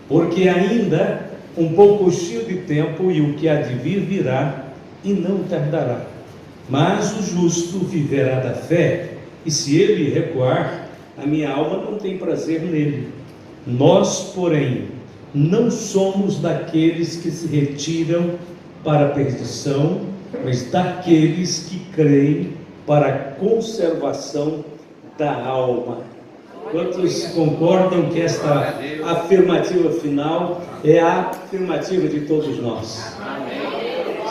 porque ainda um pouco de tempo, e o que há de vir virá, e não tardará. Mas o justo viverá da fé, e se ele recuar, a minha alma não tem prazer nele. Nós, porém, não somos daqueles que se retiram para a perdição, mas daqueles que creem para a conservação da alma. Quantos concordam que esta afirmativa final é a afirmativa de todos nós?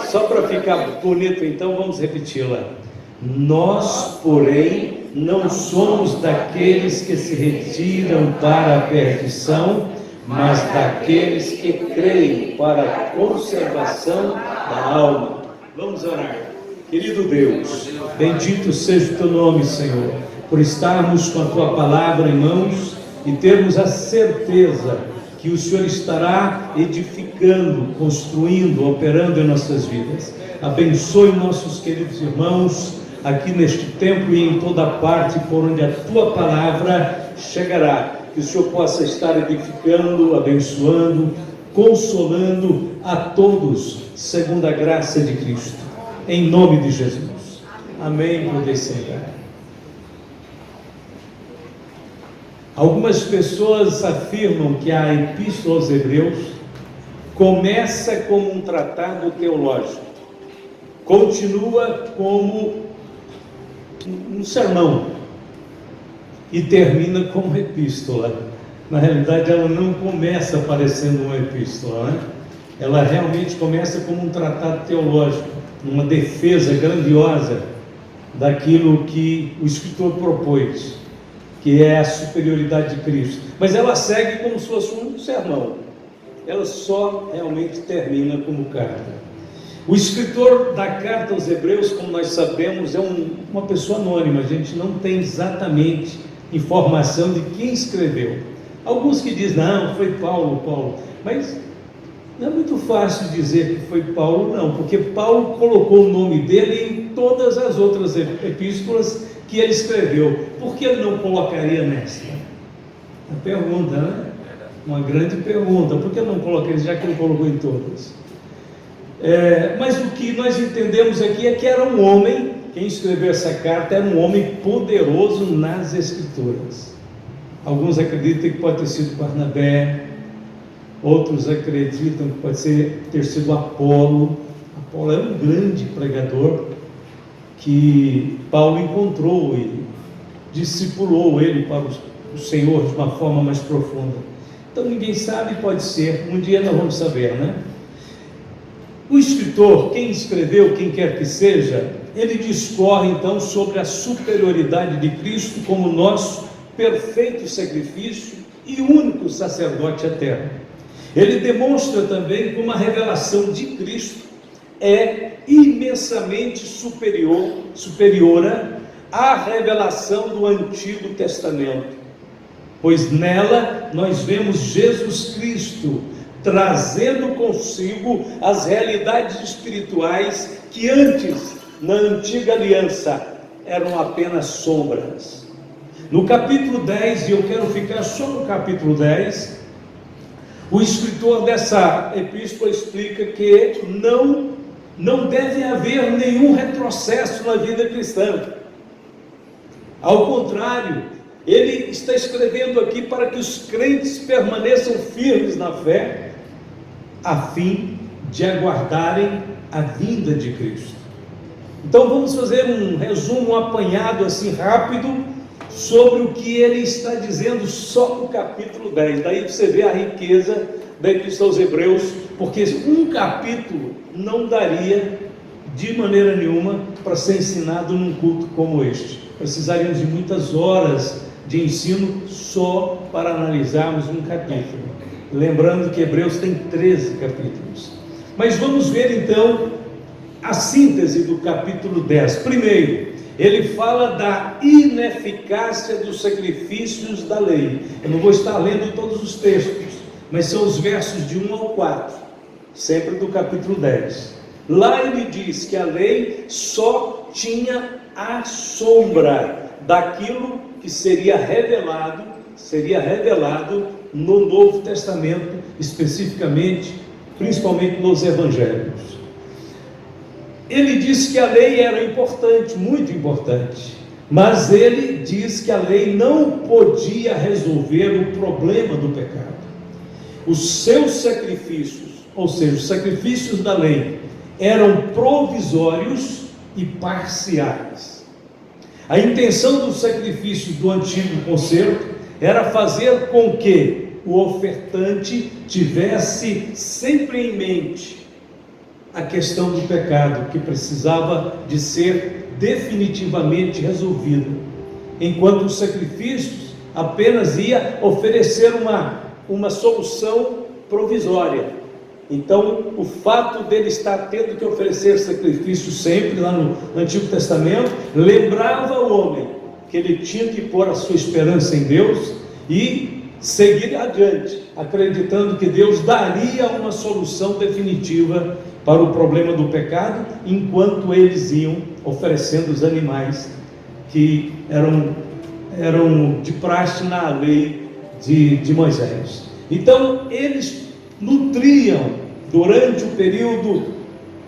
Só para ficar bonito, então, vamos repeti-la. Nós, porém, não somos daqueles que se retiram para a perdição, mas daqueles que creem para a conservação da alma. Vamos orar. Querido Deus, bendito seja o teu nome, Senhor, por estarmos com a tua palavra em mãos e termos a certeza que o Senhor estará edificando, construindo, operando em nossas vidas. Abençoe nossos queridos irmãos aqui neste templo e em toda parte por onde a tua palavra chegará. Que o Senhor possa estar edificando, abençoando, consolando a todos, segundo a graça de Cristo. Em nome de Jesus. Amém. Poder sentar. Algumas pessoas afirmam que a Epístola aos Hebreus começa como um tratado teológico, continua como um sermão e termina como epístola. Na realidade, ela não começa parecendo uma epístola, né? Ela realmente começa como um tratado teológico, uma defesa grandiosa daquilo que o escritor propôs, que é a superioridade de Cristo. Mas ela segue como se fosse um sermão. Ela só realmente termina como carta. O escritor da carta aos Hebreus, como nós sabemos, é uma pessoa anônima. A gente não tem exatamente informação de quem escreveu. Alguns que dizem, não, foi Paulo. Mas não é muito fácil dizer que foi Paulo, não, porque Paulo colocou o nome dele em todas as outras epístolas que ele escreveu. Por que ele não colocaria nessa? Uma pergunta, né? Uma grande pergunta. Por que não colocaria, já que ele colocou em todas? Mas o que nós entendemos aqui é que era um homem, quem escreveu essa carta era um homem poderoso nas Escrituras. Alguns acreditam que pode ter sido Barnabé, outros acreditam que pode ter sido Apolo. Apolo era um grande pregador que Paulo encontrou e discipulou ele para o Senhor de uma forma mais profunda. Então ninguém sabe, pode ser, um dia nós vamos saber, né? O escritor, quem escreveu, quem quer que seja, ele discorre então sobre a superioridade de Cristo como nosso perfeito sacrifício e único sacerdote eterno. Ele demonstra também como a revelação de Cristo é imensamente superior à revelação do Antigo Testamento, pois nela nós vemos Jesus Cristo trazendo consigo as realidades espirituais que antes, na antiga aliança, eram apenas sombras. No capítulo 10, e eu quero ficar só no capítulo 10, o escritor dessa epístola explica que não deve haver nenhum retrocesso na vida cristã. Ao contrário, ele está escrevendo aqui para que os crentes permaneçam firmes na fé, a fim de aguardarem a vinda de Cristo. Então vamos fazer um resumo, um apanhado assim rápido sobre o que ele está dizendo só no capítulo 10. Daí você vê a riqueza da Epístola aos Hebreus, porque um capítulo não daria de maneira nenhuma para ser ensinado num culto como este. Precisaríamos de muitas horas de ensino só para analisarmos um capítulo. Lembrando que Hebreus tem 13 capítulos. Mas vamos ver então a síntese do capítulo 10. Primeiro, ele fala da ineficácia dos sacrifícios da lei. Eu não vou estar lendo todos os textos, mas são os versos de 1 ao 4, sempre do capítulo 10. Lá ele diz que a lei só tinha a sombra daquilo que seria revelado no Novo Testamento, especificamente, principalmente nos Evangelhos. Ele disse que a lei era importante, muito importante, mas ele diz que a lei não podia resolver o problema do pecado. Os seus sacrifícios, ou seja, os sacrifícios da lei, eram provisórios e parciais. A intenção dos sacrifícios do antigo concerto era fazer com que o ofertante tivesse sempre em mente a questão do pecado, que precisava de ser definitivamente resolvida, enquanto os sacrifícios apenas ia oferecer uma solução provisória. Então, o fato dele estar tendo que oferecer sacrifício sempre, lá no Antigo Testamento, lembrava o homem que ele tinha que pôr a sua esperança em Deus e seguir adiante, acreditando que Deus daria uma solução definitiva para o problema do pecado, enquanto eles iam oferecendo os animais que eram de praxe na lei de Moisés. Então, eles nutriam, durante o período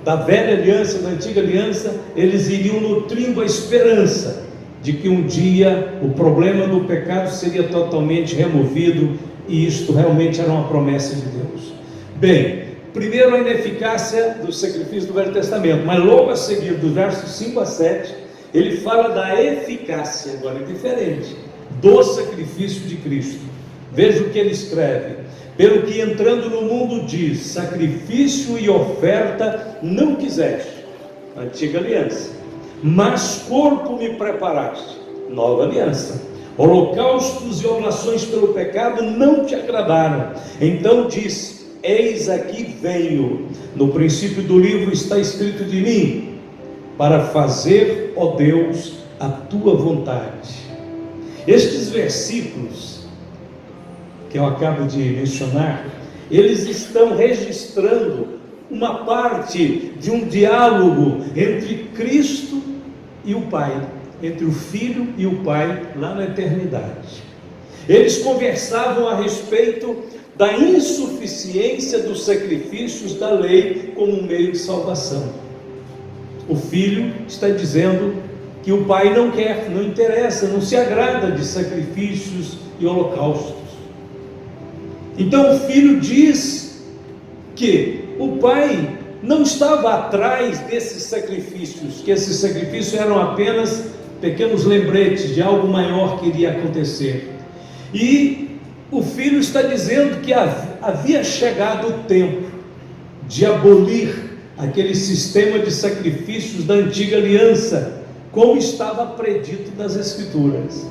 da velha aliança, da antiga aliança, eles iriam nutrindo a esperança de que um dia o problema do pecado seria totalmente removido, e isto realmente era uma promessa de Deus. Bem, primeiro a ineficácia do sacrifício do Velho Testamento, mas logo a seguir, dos versos 5 a 7, ele fala da eficácia, agora é diferente, do sacrifício de Cristo. Veja o que ele escreve: pelo que entrando no mundo diz, sacrifício e oferta não quiseste, antiga aliança, mas corpo me preparaste, nova aliança. Holocaustos e oblações pelo pecado não te agradaram. Então disse: eis aqui venho. No princípio do livro está escrito de mim, para fazer, ó Deus, a tua vontade. Estes versículos que eu acabo de mencionar, eles estão registrando uma parte de um diálogo entre Cristo e o Pai, entre o Filho e o Pai, lá na eternidade. Eles conversavam a respeito da insuficiência dos sacrifícios da lei como um meio de salvação. O Filho está dizendo que o Pai não quer, não interessa, não se agrada de sacrifícios e holocaustos. Então o Filho diz que o Pai não estava atrás desses sacrifícios, que esses sacrifícios eram apenas pequenos lembretes de algo maior que iria acontecer. E o Filho está dizendo que havia chegado o tempo de abolir aquele sistema de sacrifícios da antiga aliança, como estava predito nas Escrituras.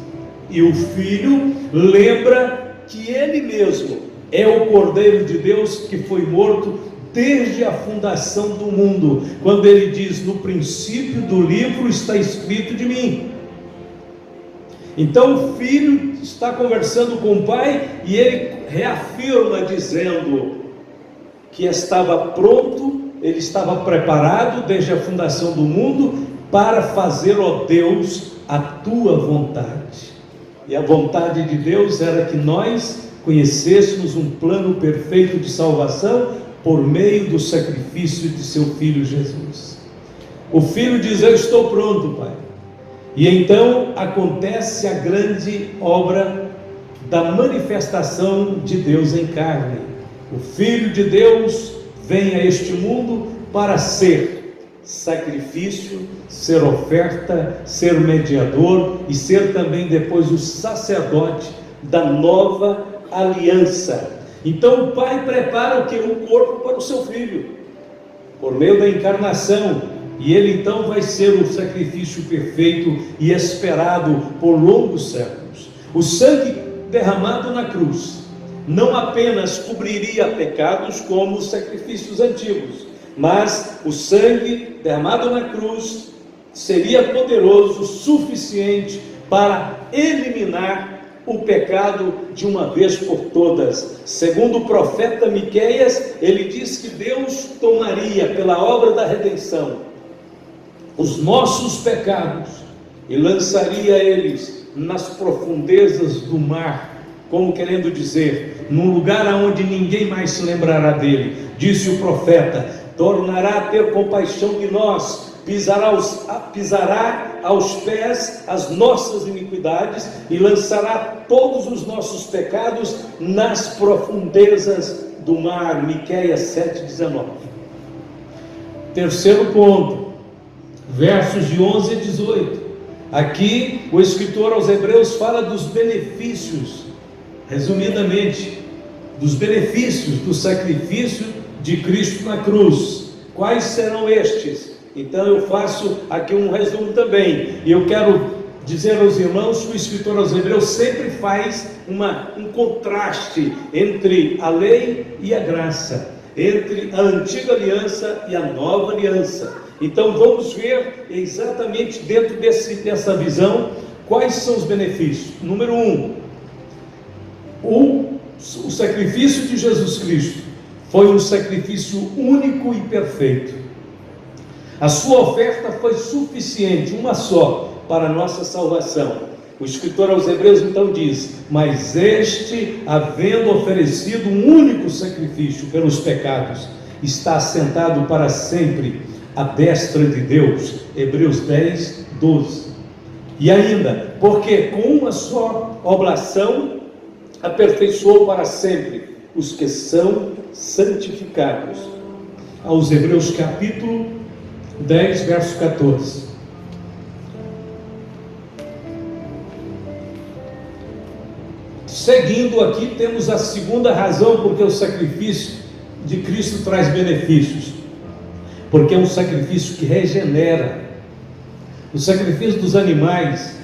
E o Filho lembra que ele mesmo é o Cordeiro de Deus que foi morto desde a fundação do mundo, quando ele diz: no princípio do livro está escrito de mim. Então o Filho está conversando com o Pai e ele reafirma, dizendo que estava pronto, ele estava preparado desde a fundação do mundo para fazer, ó Deus, a tua vontade. E a vontade de Deus era que nós conhecêssemos um plano perfeito de salvação por meio do sacrifício de seu Filho Jesus. O Filho diz: eu estou pronto, Pai. E então acontece a grande obra da manifestação de Deus em carne. O Filho de Deus vem a este mundo para ser sacrifício, ser oferta, ser mediador e ser também depois o sacerdote da nova aliança. Então o Pai prepara o que? Um corpo para o seu Filho, por meio da encarnação, e ele então vai ser o sacrifício perfeito e esperado por longos séculos. O sangue derramado na cruz não apenas cobriria pecados como os sacrifícios antigos, mas o sangue derramado na cruz seria poderoso o suficiente para eliminar o pecado de uma vez por todas. Segundo o profeta Miqueias, ele diz que Deus tomaria pela obra da redenção os nossos pecados e lançaria eles nas profundezas do mar, como querendo dizer, num lugar onde ninguém mais se lembrará dele. Disse o profeta: tornará a ter compaixão de nós, pisará aos pés as nossas iniquidades e lançará todos os nossos pecados nas profundezas do mar. Miqueias 7,19. Terceiro ponto, versos de 11 a 18. Aqui o escritor aos Hebreus fala dos benefícios, resumidamente, dos benefícios do sacrifício de Cristo na cruz. Quais serão estes? Então eu faço aqui um resumo também, e eu quero dizer aos irmãos que o escritor aos Hebreus sempre faz um contraste entre a lei e a graça, entre a antiga aliança e a nova aliança. Então vamos ver exatamente dentro dessa visão quais são os benefícios. Número 1, o sacrifício de Jesus Cristo foi um sacrifício único e perfeito. A sua oferta foi suficiente, uma só, para a nossa salvação. O escritor aos Hebreus então diz: mas este, havendo oferecido um único sacrifício pelos pecados, está assentado para sempre à destra de Deus. Hebreus 10, 12. E ainda, porque com uma só oblação aperfeiçoou para sempre os que são santificados. Aos Hebreus capítulo 10, verso 14. Seguindo aqui, temos a segunda razão porque o sacrifício de Cristo traz benefícios. Porque é um sacrifício que regenera. O sacrifício dos animais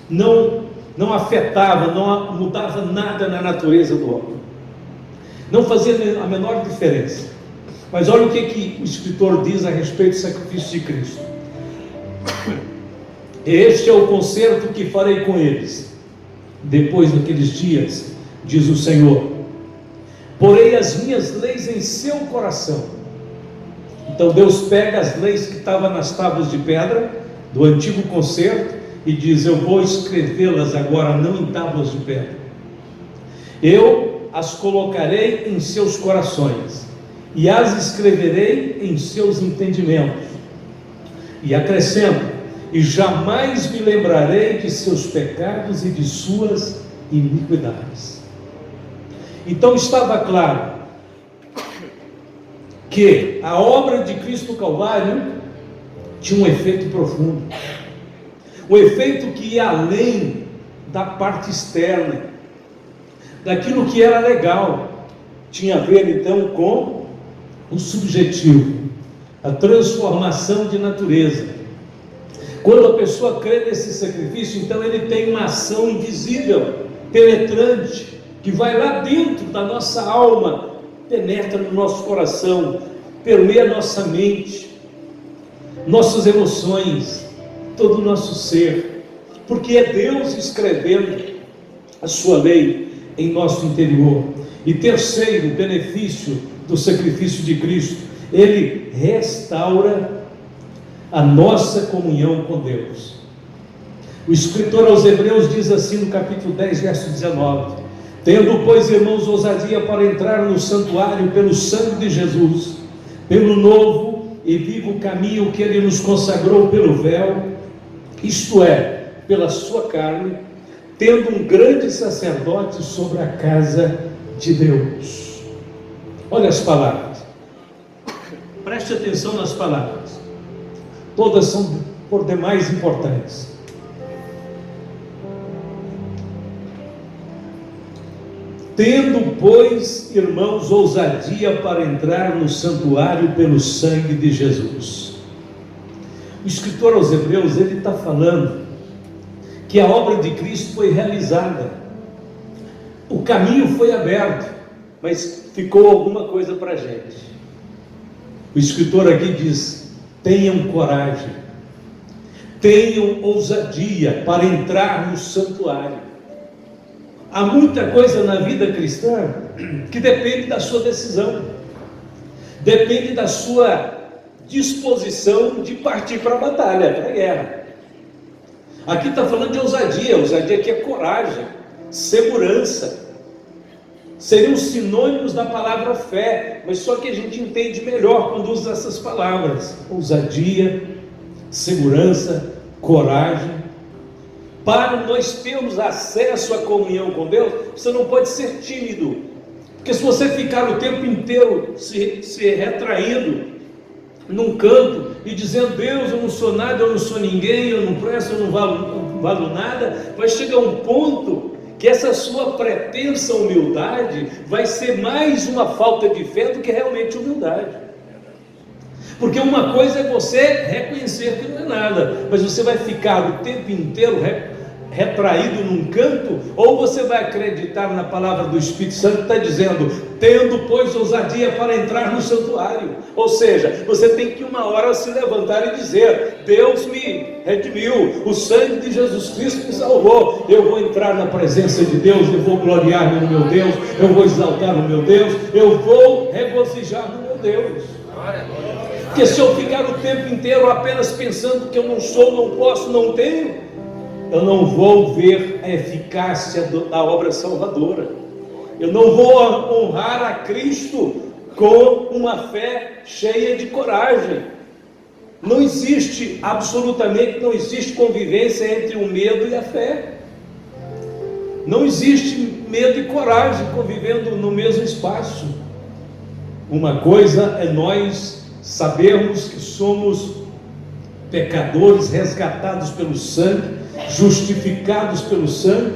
não afetava, não mudava nada na natureza do homem. Não fazia a menor diferença. Mas olha o que o escritor diz a respeito do sacrifício de Cristo. Este é o concerto que farei com eles depois daqueles dias, diz o Senhor. Porei as minhas leis em seu coração. Então Deus pega as leis que estavam nas tábuas de pedra do antigo concerto e diz: eu vou escrevê-las agora não em tábuas de pedra, eu as colocarei em seus corações e as escreverei em seus entendimentos. E acrescento: e jamais me lembrarei de seus pecados e de suas iniquidades. Então estava claro que a obra de Cristo no Calvário tinha um efeito profundo, um efeito que ia além da parte externa, daquilo que era legal. Tinha a ver então com o subjetivo, a transformação de natureza. Quando a pessoa crê nesse sacrifício, então ele tem uma ação invisível, penetrante, que vai lá dentro da nossa alma, penetra no nosso coração, permeia nossa mente, nossas emoções, todo o nosso ser, porque é Deus escrevendo a sua lei em nosso interior. E terceiro benefício do sacrifício de Cristo: ele restaura a nossa comunhão com Deus. O escritor aos Hebreus diz assim no capítulo 10, verso 19: tendo, pois, irmãos, ousadia para entrar no santuário pelo sangue de Jesus, pelo novo e vivo caminho que ele nos consagrou pelo véu, isto é, pela sua carne, tendo um grande sacerdote sobre a casa de Deus. Olha as palavras, preste atenção nas palavras, todas são por demais importantes. Tendo, pois, irmãos, ousadia para entrar no santuário pelo sangue de Jesus. O escritor aos Hebreus, ele está falando que a obra de Cristo foi realizada, o caminho foi aberto, mas ficou alguma coisa para a gente. O escritor aqui diz: tenham coragem, tenham ousadia para entrar no santuário. Há muita coisa na vida cristã que depende da sua decisão, depende da sua disposição de partir para a batalha, para a guerra. Aqui está falando de ousadia, ousadia que é coragem, segurança, seriam sinônimos da palavra fé, mas só que a gente entende melhor quando usa essas palavras: ousadia, segurança, coragem. Para nós termos acesso à comunhão com Deus, você não pode ser tímido, porque se você ficar o tempo inteiro se retraindo num canto e dizendo: Deus, eu não sou nada, eu não sou ninguém, eu não presto, eu não valo nada, vai chegar um ponto que essa sua pretensa humildade vai ser mais uma falta de fé do que realmente humildade. Porque uma coisa é você reconhecer que não é nada, mas você vai ficar o tempo inteiro retraído num canto, ou você vai acreditar na palavra do Espírito Santo que está dizendo: tendo pois ousadia para entrar no santuário. Ou seja, você tem que uma hora se levantar e dizer: Deus me redimiu, o sangue de Jesus Cristo me salvou, eu vou entrar na presença de Deus, eu vou gloriar no meu Deus, eu vou exaltar o meu Deus, eu vou regozijar no meu Deus. Porque se eu ficar o tempo inteiro apenas pensando que eu não sou, não posso, não tenho, eu não vou ver a eficácia da obra salvadora. Eu não vou honrar a Cristo com uma fé cheia de coragem. Não existe, absolutamente não existe convivência entre o medo e a fé. Não existe medo e coragem convivendo no mesmo espaço. Uma coisa é nós sabermos que somos pecadores resgatados pelo sangue, justificados pelo sangue,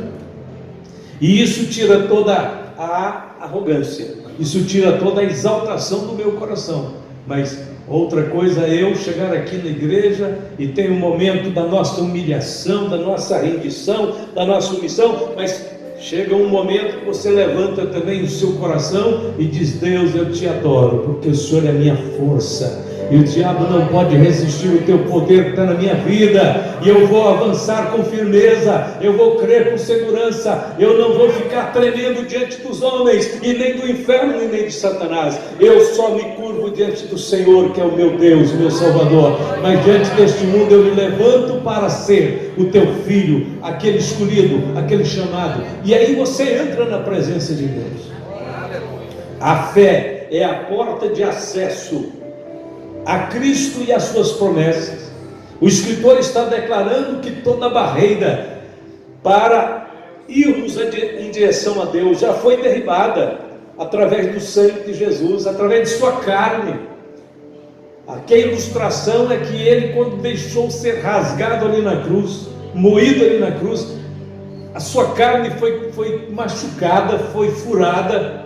e isso tira toda a arrogância, isso tira toda a exaltação do meu coração. Mas outra coisa é eu chegar aqui na igreja e ter um momento da nossa humilhação, da nossa rendição, da nossa submissão, mas chega um momento que você levanta também o seu coração e diz: Deus, eu te adoro, porque o Senhor é a minha força, e o diabo não pode resistir o teu poder que está na minha vida, e eu vou avançar com firmeza, eu vou crer com segurança, eu não vou ficar tremendo diante dos homens, e nem do inferno, e nem de Satanás. Eu só me curvo diante do Senhor, que é o meu Deus, o meu Salvador. Mas diante deste mundo eu me levanto para ser o teu filho, aquele escolhido, aquele chamado, e aí você entra na presença de Deus. A fé é a porta de acesso a Cristo e as suas promessas. O escritor está declarando que toda barreira para irmos em direção a Deus já foi derribada através do sangue de Jesus, através de sua carne. Aqui a ilustração é que ele, quando deixou ser rasgado ali na cruz, moído ali na cruz, a sua carne foi machucada, foi furada.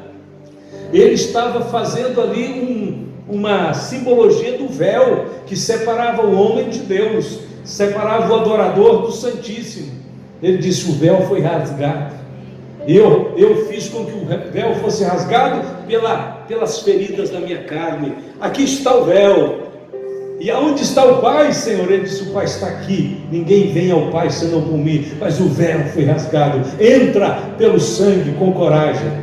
Ele estava fazendo ali uma simbologia do véu que separava o homem de Deus, separava o adorador do Santíssimo. Ele disse: o véu foi rasgado. Eu fiz com que o véu fosse rasgado pelas feridas da minha carne. Aqui está o véu. E aonde está o Pai, Senhor? Ele disse: o Pai está aqui. Ninguém vem ao Pai senão por mim. Mas o véu foi rasgado. Entra pelo sangue com coragem.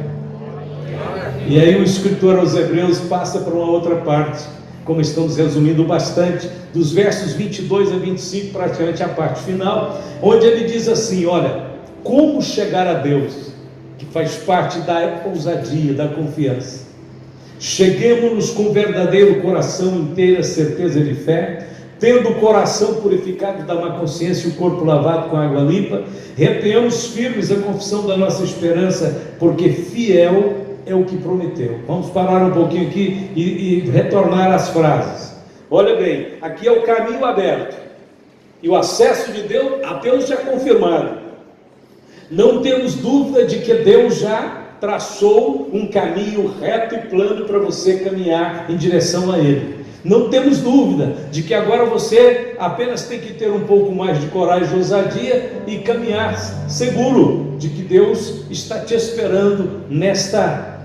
E aí o escritor aos Hebreus passa para uma outra parte, como estamos resumindo bastante, dos versos 22 a 25, praticamente a parte final, onde ele diz assim: olha, como chegar a Deus, que faz parte da ousadia, da confiança. Cheguemos-nos com verdadeiro coração, inteira certeza de fé, tendo o coração purificado da má consciência e o corpo lavado com água limpa, retenhamos firmes a confissão da nossa esperança, porque fiel é o que prometeu. Vamos parar um pouquinho aqui e retornar às frases. Olha bem, aqui é o caminho aberto, e o acesso de Deus, a Deus já confirmado. Não temos dúvida de que Deus já traçou um caminho reto e plano para você caminhar em direção a Ele. Não temos dúvida de que agora você apenas tem que ter um pouco mais de coragem e ousadia e caminhar seguro de que Deus está te esperando nessa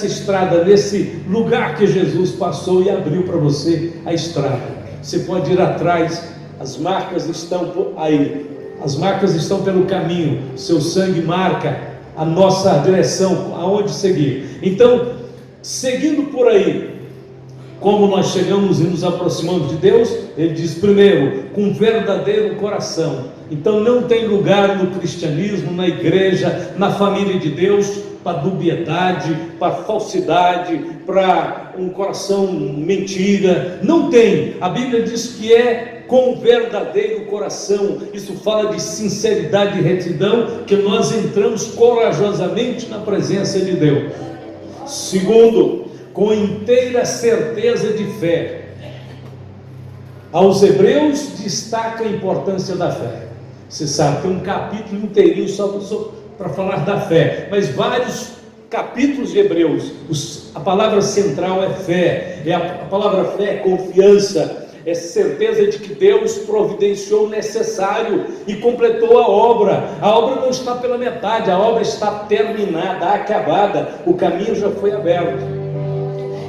estrada, nesse lugar que Jesus passou e abriu para você a estrada. Você pode ir atrás, as marcas estão aí, as marcas estão pelo caminho, seu sangue marca a nossa direção, aonde seguir. Então, seguindo por aí, Como nós chegamos e nos aproximamos de Deus? Ele diz: primeiro, com verdadeiro coração. Então não tem lugar no cristianismo, na igreja, na família de Deus, para dubiedade, para falsidade, para um coração mentira. Não tem. A Bíblia diz que é com verdadeiro coração. Isso fala de sinceridade e retidão, que nós entramos corajosamente na presença de Deus. Segundo, com inteira certeza de fé. Aos Hebreus destaca a importância da fé. Você sabe, tem um capítulo inteirinho só para falar da fé, mas vários capítulos de Hebreus, a palavra central é fé, a palavra fé é confiança, é certeza de que Deus providenciou o necessário e completou a obra não está pela metade, a obra está terminada, acabada, o caminho já foi aberto.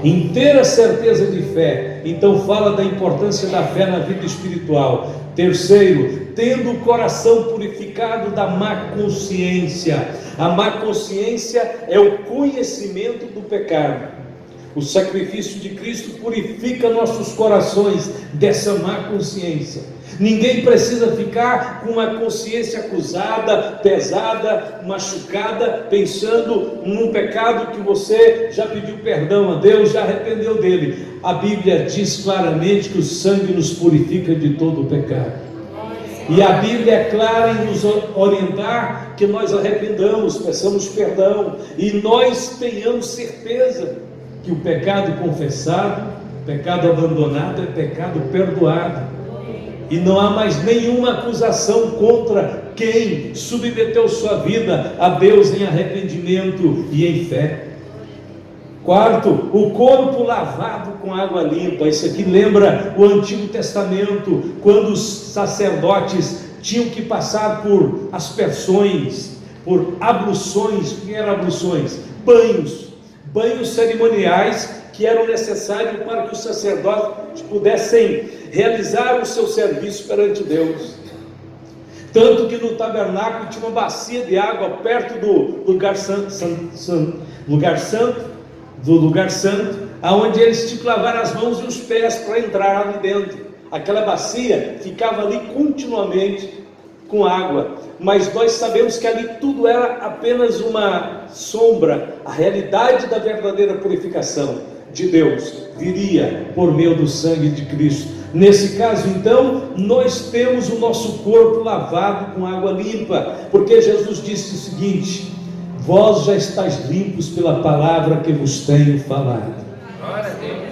Inteira certeza de fé. Então fala da importância da fé na vida espiritual. Terceiro, tendo o coração purificado da má consciência. A má consciência é o conhecimento do pecado. O sacrifício de Cristo purifica nossos corações dessa má consciência. Ninguém precisa ficar com uma consciência acusada, pesada, machucada, pensando num pecado que você já pediu perdão a Deus, já arrependeu dele. A Bíblia diz claramente que o sangue nos purifica de todo o pecado. E a Bíblia é clara em nos orientar que nós arrependamos, peçamos perdão e nós tenhamos certeza que o pecado confessado, pecado abandonado é pecado perdoado. E não há mais nenhuma acusação contra quem submeteu sua vida a Deus em arrependimento e em fé. Quarto, o corpo lavado com água limpa. Isso aqui lembra o Antigo Testamento, quando os sacerdotes tinham que passar por aspersões, por abluções. O que eram abluções? Banhos cerimoniais que eram necessários para que os sacerdotes pudessem realizar o seu serviço perante Deus. Tanto que no tabernáculo tinha uma bacia de água perto do lugar santo, aonde eles tinham que lavar as mãos e os pés para entrar ali dentro. Aquela bacia ficava ali continuamente com água, mas nós sabemos que ali tudo era apenas uma sombra. A realidade da verdadeira purificação de Deus viria por meio do sangue de Cristo. Nesse caso então, nós temos o nosso corpo lavado com água limpa, porque Jesus disse o seguinte: vós já estáis limpos pela palavra que vos tenho falado.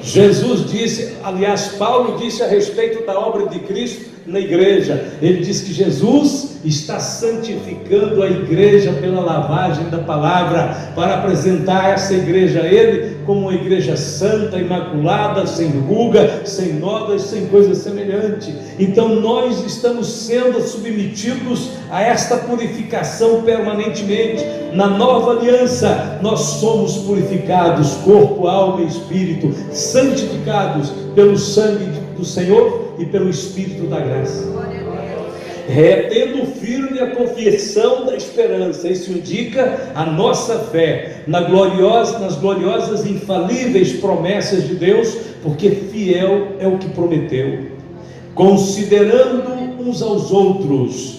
Jesus disse, aliás, Paulo disse a respeito da obra de Cristo na igreja. Ele diz que Jesus está santificando a igreja pela lavagem da palavra, para apresentar essa igreja a Ele como uma igreja santa, imaculada, sem ruga, sem nódoas, sem coisa semelhante. Então nós estamos sendo submetidos a esta purificação permanentemente. Na nova aliança nós somos purificados, corpo, alma e espírito, santificados pelo sangue do Senhor e pelo Espírito da graça. Retendo firme a confissão da esperança. Isso indica a nossa fé nas gloriosas e infalíveis promessas de Deus, porque fiel é o que prometeu. Considerando uns aos outros.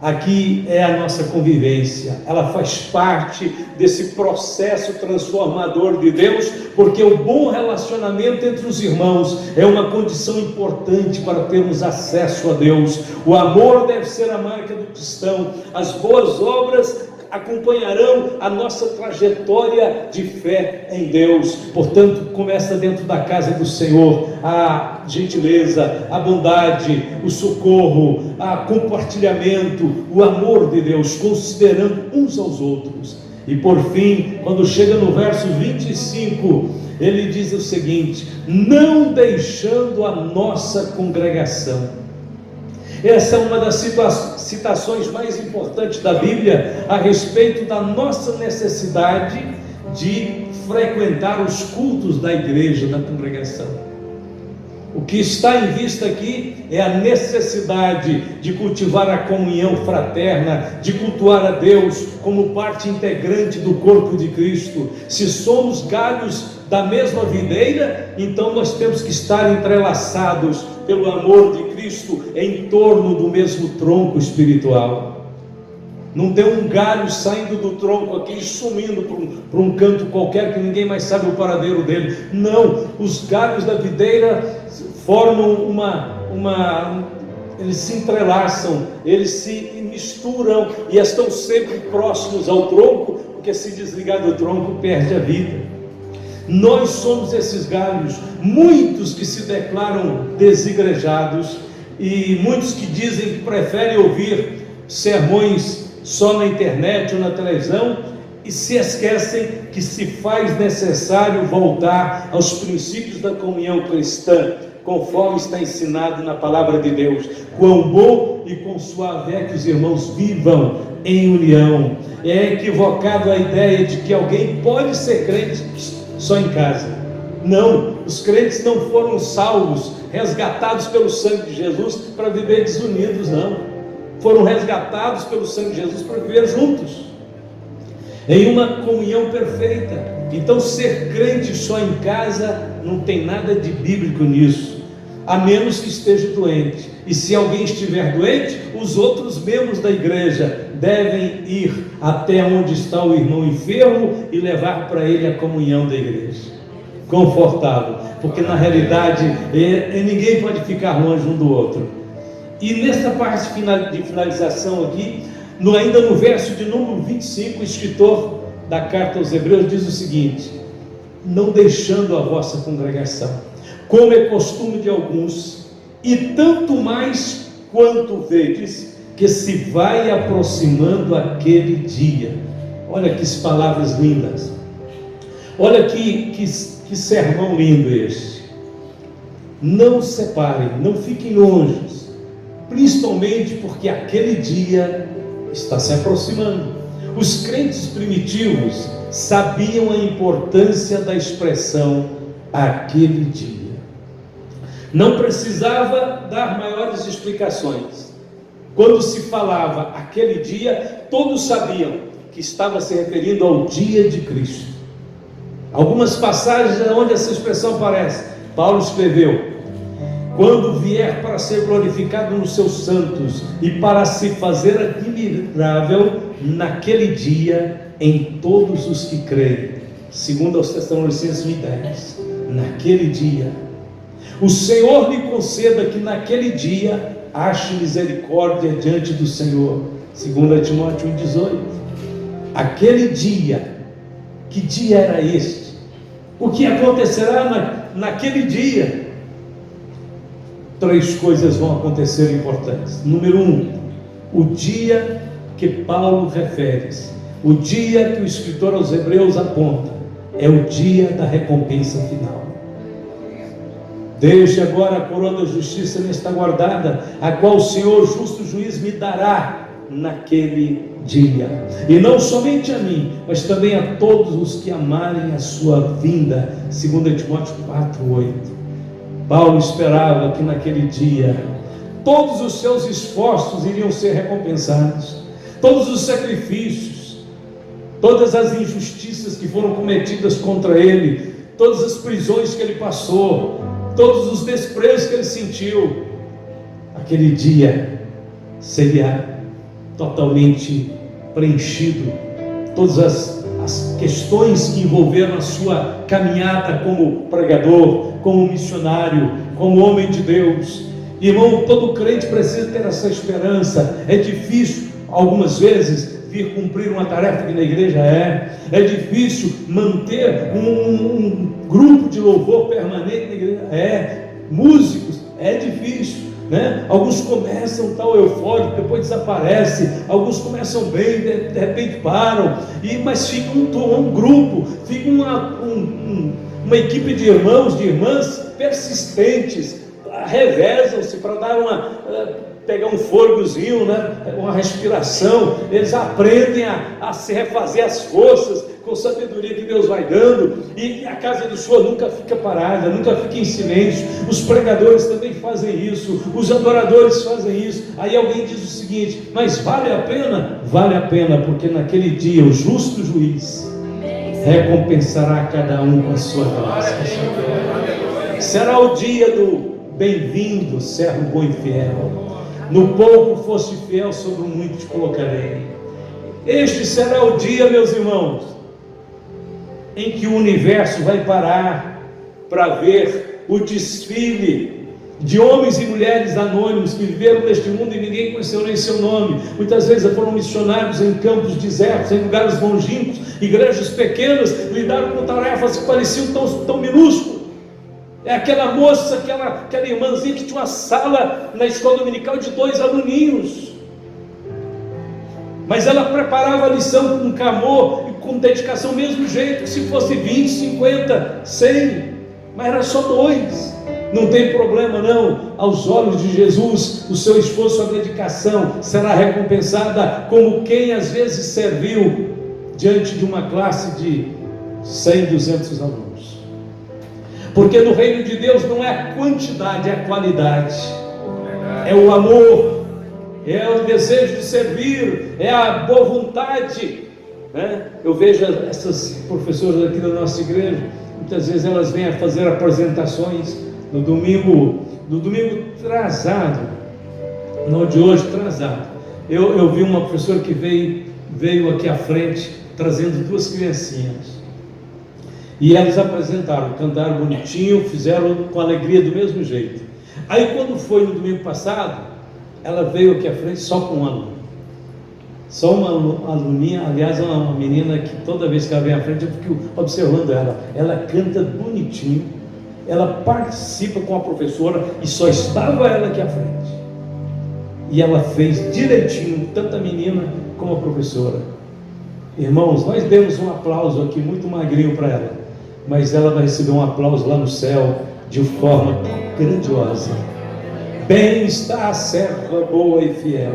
Aqui é a nossa convivência, ela faz parte desse processo transformador de Deus, porque o bom relacionamento entre os irmãos é uma condição importante para termos acesso a Deus. O amor deve ser a marca do cristão, as boas obras acompanharão a nossa trajetória de fé em Deus. Portanto, começa dentro da casa do Senhor a gentileza, a bondade, o socorro, o compartilhamento, o amor de Deus, considerando uns aos outros. E por fim, quando chega no verso 25, ele diz o seguinte: não deixando a nossa congregação. Essa é uma das citações mais importantes da Bíblia a respeito da nossa necessidade de frequentar os cultos da igreja, da congregação. O que está em vista aqui é a necessidade de cultivar a comunhão fraterna, de cultuar a Deus como parte integrante do corpo de Cristo. Se somos galhos da mesma videira, então nós temos que estar entrelaçados pelo amor de Cristo em torno do mesmo tronco espiritual. Não tem um galho saindo do tronco aqui e sumindo para um canto qualquer que ninguém mais sabe o paradeiro dele. Não, os galhos da videira formam eles se entrelaçam, eles se misturam e estão sempre próximos ao tronco, porque se desligar do tronco perde a vida. Nós somos esses galhos, muitos que se declaram desigrejados e muitos que dizem que preferem ouvir sermões só na internet ou na televisão e se esquecem que se faz necessário voltar aos princípios da comunhão cristã, conforme está ensinado na palavra de Deus. Quão bom e quão suave é que os irmãos vivam em união. É equivocado a ideia de que alguém pode ser crente só em casa. Não, os crentes não foram salvos, resgatados pelo sangue de Jesus para viver desunidos, não. Foram resgatados pelo sangue de Jesus para viver juntos, em uma comunhão perfeita. Então ser crente só em casa não tem nada de bíblico nisso, a menos que esteja doente. E se alguém estiver doente, os outros membros da igreja devem ir até onde está o irmão enfermo e levar para ele a comunhão da igreja, confortável, porque na realidade ninguém pode ficar longe um do outro. E nessa parte de finalização aqui, ainda no verso de número 25, o escritor da carta aos Hebreus diz o seguinte: não deixando a vossa congregação, como é costume de alguns, e tanto mais quanto vedes que se vai aproximando aquele dia. Olha que palavras lindas, olha que sermão lindo este. Não separem, não fiquem longe, principalmente porque aquele dia está se aproximando. Os crentes primitivos sabiam a importância da expressão aquele dia. Não precisava dar maiores explicações. Quando se falava aquele dia, todos sabiam que estava se referindo ao dia de Cristo. Algumas passagens onde essa expressão aparece, Paulo escreveu: quando vier para ser glorificado nos seus santos e para se fazer admirável naquele dia em todos os que creem. Segundo aos Tessalonicenses 1:10. Naquele dia, o Senhor lhe conceda que naquele dia ache misericórdia diante do Senhor. Segundo Timóteo 1:18. Aquele dia, que dia era este? O que acontecerá naquele dia? 3 coisas vão acontecer importantes. Número 1, o dia que Paulo refere-se, o dia que o escritor aos Hebreus aponta, é o dia da recompensa final. Desde agora a coroa da justiça me está guardada, a qual o Senhor justo juiz me dará naquele dia, e não somente a mim, mas também a todos os que amarem a sua vinda. 2 Timóteo 4:8. Paulo esperava que naquele dia todos os seus esforços iriam ser recompensados, todos os sacrifícios, todas as injustiças que foram cometidas contra ele, todas as prisões que ele passou, todos os desprezos que ele sentiu, aquele dia seria totalmente preenchido. Todas as questões que envolveram a sua caminhada como pregador, como missionário, como homem de Deus. Irmão, todo crente precisa ter essa esperança. É difícil algumas vezes vir cumprir uma tarefa que na igreja é difícil manter um grupo de louvor permanente na igreja, músicos, é difícil, né? Alguns começam tal eufóricos, depois desaparece. Alguns começam bem, de repente param, mas fica um grupo, fica uma equipe de irmãos, de irmãs persistentes, revezam-se para pegar um fôlegozinho, né? Uma respiração. Eles aprendem a se refazer as forças com sabedoria que Deus vai dando, e a casa do Senhor nunca fica parada, nunca fica em silêncio. Os pregadores também fazem isso, os adoradores fazem isso. Aí alguém diz o seguinte: mas vale a pena? Vale a pena, porque naquele dia o justo juiz recompensará cada um com a sua graça. Será o dia do bem-vindo, servo bom e fiel. No pouco foste fiel, sobre o muito te colocarei. Este será o dia, meus irmãos, em que o universo vai parar para ver o desfile de homens e mulheres anônimos que viveram neste mundo e ninguém conheceu nem seu nome. Muitas vezes foram missionários em campos desertos, em lugares longínquos, igrejas pequenas, lidaram com tarefas que pareciam tão minúsculas. É aquela moça, aquela irmãzinha que tinha uma sala na escola dominical de 2 aluninhos, mas ela preparava a lição com amor e com dedicação, mesmo jeito que se fosse 20, 50, 100, mas era só 2. Não tem problema não, aos olhos de Jesus, o seu esforço, a dedicação será recompensada, como quem às vezes serviu diante de uma classe de 100, 200 alunos. Porque no reino de Deus não é a quantidade, é a qualidade, é o amor, é o desejo de servir, é a boa vontade, né? Eu vejo essas professoras aqui da nossa igreja, muitas vezes elas vêm a fazer apresentações no domingo atrasado, não de hoje, atrasado. Eu vi uma professora que veio aqui à frente, trazendo 2 criancinhas, e elas apresentaram, cantaram bonitinho, fizeram com alegria do mesmo jeito. Aí quando foi no domingo passado, ela veio aqui à frente só com um aluno, só uma aluninha, aliás, uma menina que toda vez que ela vem à frente eu fico observando ela canta bonitinho, ela participa com a professora e só estava ela aqui à frente, e ela fez direitinho, tanto a menina como a professora. Irmãos, nós demos um aplauso aqui muito magrinho para ela, mas ela vai receber um aplauso lá no céu de forma grandiosa. Bem está a serva boa e fiel.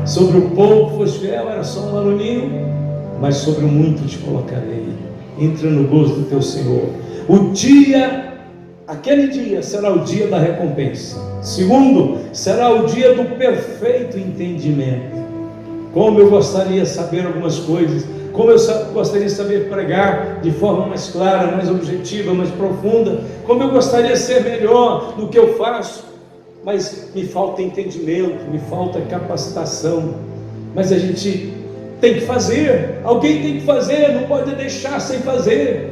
Sobre o pouco foste fiel, era só um aluninho, mas sobre o muito te colocarei. Entra no gozo do teu Senhor. Aquele dia será o dia da recompensa. Segundo, será o dia do perfeito entendimento. Como eu gostaria de saber algumas coisas, como eu gostaria de saber pregar de forma mais clara, mais objetiva, mais profunda, como eu gostaria de ser melhor no que eu faço, mas me falta entendimento, me falta capacitação. Mas a gente tem que fazer, alguém tem que fazer, não pode deixar sem fazer.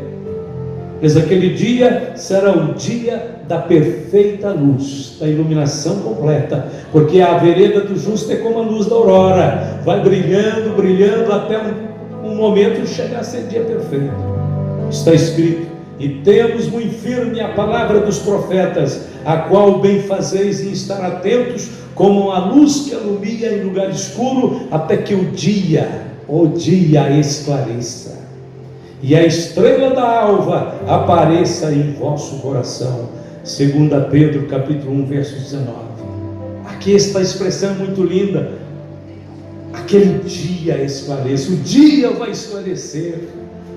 Mas aquele dia será o dia da perfeita luz, da iluminação completa, porque a vereda do justo é como a luz da aurora, vai brilhando, brilhando, até um momento chegar a ser dia perfeito. Está escrito: e temos muito firme a palavra dos profetas, a qual bem fazeis em estar atentos, como a luz que alumia em lugar escuro, até que o dia esclareça, e a estrela da alva apareça em vosso coração. 2 Pedro capítulo 1, verso 19. Aqui esta expressão é muito linda. Aquele dia esclareça, o dia vai esclarecer.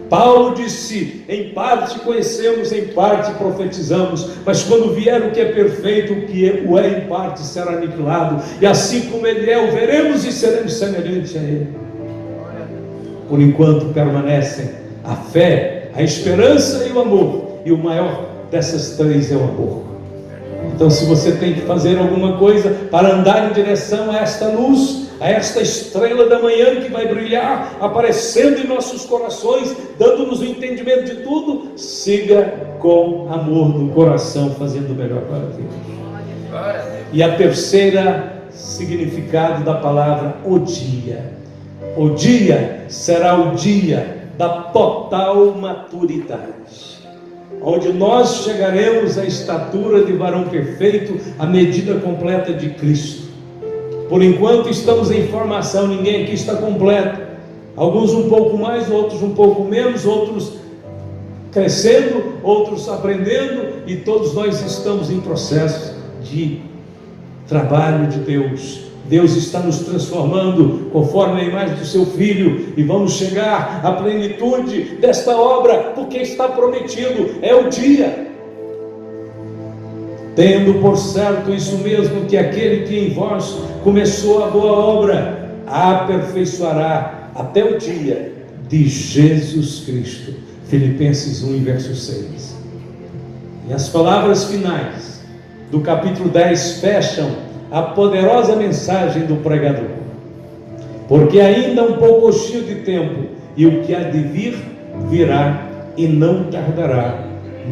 Paulo disse: em parte conhecemos, em parte profetizamos, mas quando vier o que é perfeito, o que o é em parte será aniquilado, e assim como ele é, o veremos e seremos semelhantes a ele. Por enquanto permanecem a fé, a esperança e o amor, e o maior dessas 3 é o amor. Então, se você tem que fazer alguma coisa para andar em direção a esta luz, a esta estrela da manhã que vai brilhar, aparecendo em nossos corações, dando-nos o entendimento de tudo, siga com amor no coração, fazendo o melhor para Deus. E a terceira significado da palavra o dia será o dia da total maturidade, onde nós chegaremos à estatura de varão perfeito, à medida completa de Cristo. Por enquanto estamos em formação, ninguém aqui está completo, alguns um pouco mais, outros um pouco menos, outros crescendo, outros aprendendo, e todos nós estamos em processo de trabalho de Deus. Deus está nos transformando conforme a imagem do seu Filho, e vamos chegar à plenitude desta obra, porque está prometido, é o dia. Tendo por certo isso mesmo, que aquele que em vós começou a boa obra, a aperfeiçoará até o dia de Jesus Cristo. Filipenses 1, verso 6. E as palavras finais do capítulo 10 fecham a poderosa mensagem do pregador. Porque ainda um pouco cheio de tempo, e o que há de vir, virá e não tardará.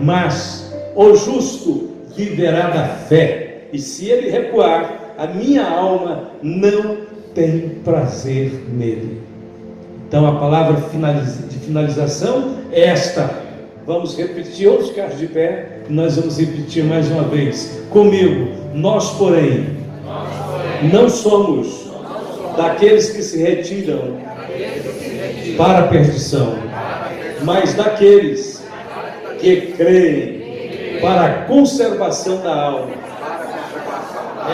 Mas o justo viverá da fé, e se ele recuar, a minha alma não tem prazer nele. Então a palavra de finalização é esta. Vamos repetir, outros ficar de pé, nós vamos repetir mais uma vez comigo. Nós porém não somos daqueles que se retiram para a perdição, mas daqueles que creem para a conservação da alma.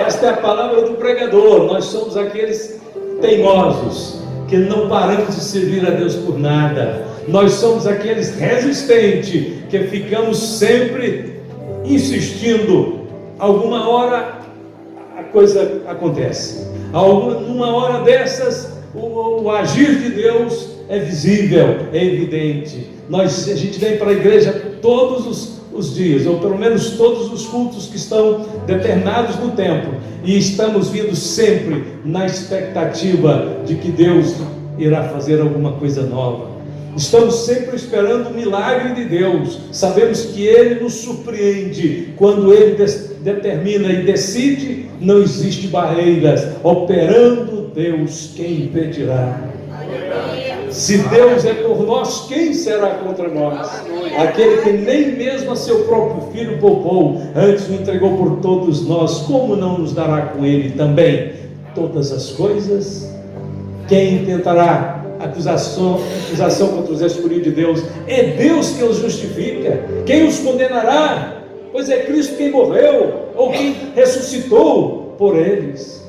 Esta é a palavra do pregador. Nós somos aqueles teimosos que não paramos de servir a Deus por nada. Nós somos aqueles resistentes que ficamos sempre insistindo. Alguma hora a coisa acontece. Numa hora dessas o agir de Deus é visível, é evidente. A gente vem para a igreja todos os dias, ou pelo menos todos os cultos que estão determinados no tempo, e estamos vindo sempre na expectativa de que Deus irá fazer alguma coisa nova. Estamos sempre esperando o milagre de Deus. Sabemos que Ele nos surpreende. Quando Ele determina e decide, não existe barreiras. Operando Deus, quem impedirá? Se Deus é por nós, quem será contra nós? Aquele que nem mesmo a seu próprio Filho poupou, antes o entregou por todos nós, como não nos dará com Ele também todas as coisas? Quem tentará acusação contra os escolhidos de Deus? É Deus que os justifica. Quem os condenará? Pois é Cristo quem morreu, ou quem ressuscitou por eles.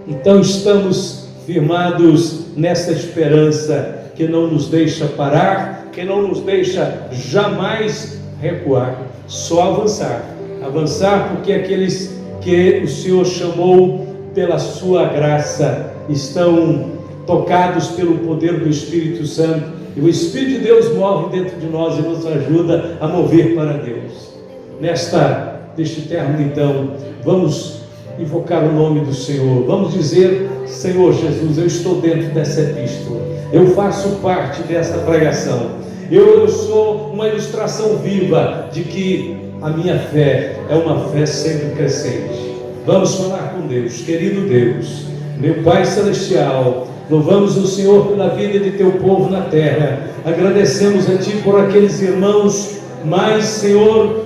Então estamos firmados nessa esperança que não nos deixa parar, que não nos deixa jamais recuar, só avançar, porque aqueles que o Senhor chamou pela sua graça estão tocados pelo poder do Espírito Santo, e o Espírito de Deus morre dentro de nós e nos ajuda a mover para Deus. Neste término, então, vamos invocar o nome do Senhor. Vamos dizer: Senhor Jesus, eu estou dentro dessa epístola, eu faço parte dessa pregação, eu sou uma ilustração viva de que a minha fé é uma fé sempre crescente. Vamos falar com Deus. Querido Deus, meu Pai Celestial, louvamos o Senhor pela vida de teu povo na terra. Agradecemos a Ti por aqueles irmãos mais, Senhor,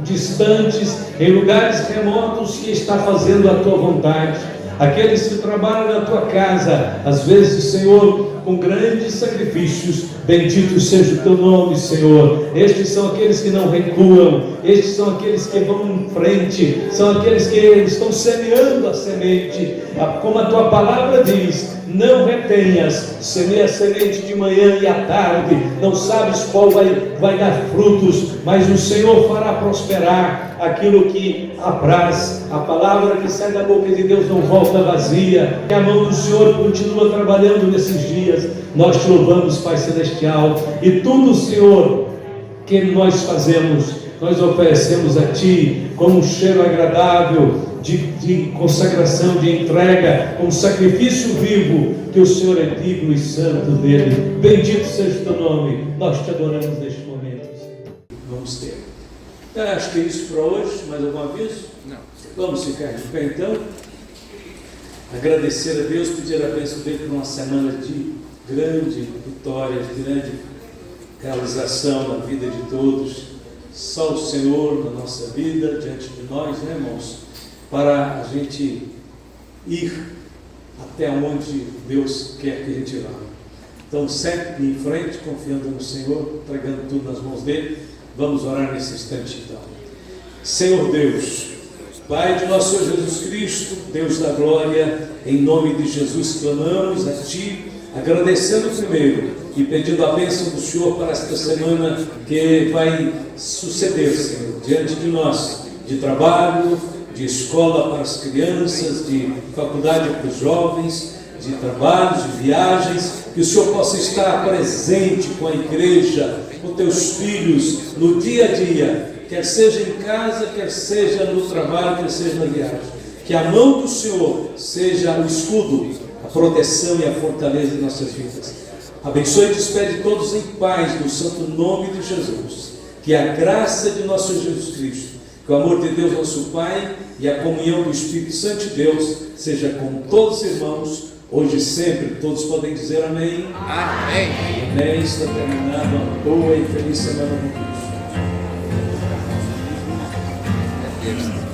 distantes, em lugares remotos, que está fazendo a Tua vontade. Aqueles que trabalham na Tua casa, às vezes, Senhor, com grandes sacrifícios. Bendito seja o Teu nome, Senhor. Estes são aqueles que não recuam, estes são aqueles que vão em frente, são aqueles que estão semeando a semente, como a Tua palavra diz: não retenhas, semeia a semente de manhã e à tarde, não sabes qual vai dar frutos, mas o Senhor fará prosperar aquilo que apraz. A palavra que sai da boca de Deus não volta vazia, que a mão do Senhor continua trabalhando nesses dias. Nós te louvamos, Pai Celestial, e tudo, Senhor, que nós fazemos, nós oferecemos a Ti como um cheiro agradável, de consagração, de entrega, um sacrifício vivo, que o Senhor é digno e santo dele. Bendito seja o Teu nome. Nós te adoramos neste momento. Vamos ter. Acho que é isso para hoje. Mais algum aviso? Não. Vamos ficar de pé então. Agradecer a Deus, pedir a bênção dele por uma semana de grande vitória, de grande realização na vida de todos. Só o Senhor na nossa vida, diante de nós, né, irmãos? Para a gente ir até onde Deus quer que a gente vá. Então, sempre em frente, confiando no Senhor, entregando tudo nas mãos dele. Vamos orar nesse instante então. Senhor Deus, Pai de nosso Senhor Jesus Cristo, Deus da glória, em nome de Jesus clamamos a Ti, agradecendo primeiro e pedindo a bênção do Senhor para esta semana que vai suceder, Senhor, diante de nós, de trabalho, de escola para as crianças, de faculdade para os jovens, de trabalhos, de viagens, que o Senhor possa estar presente com a igreja com teus filhos no dia a dia, quer seja em casa, quer seja no trabalho, quer seja na viagem. Que a mão do Senhor seja o escudo, a proteção e a fortaleza de nossas vidas. Abençoe e despede todos em paz, no santo nome de Jesus. Que a graça de nosso Jesus Cristo, que o amor de Deus nosso Pai e a comunhão do Espírito Santo de Deus seja com todos os irmãos, hoje e sempre. Todos podem dizer amém. Amém. Amém. Está terminado uma boa e feliz semana com Cristo.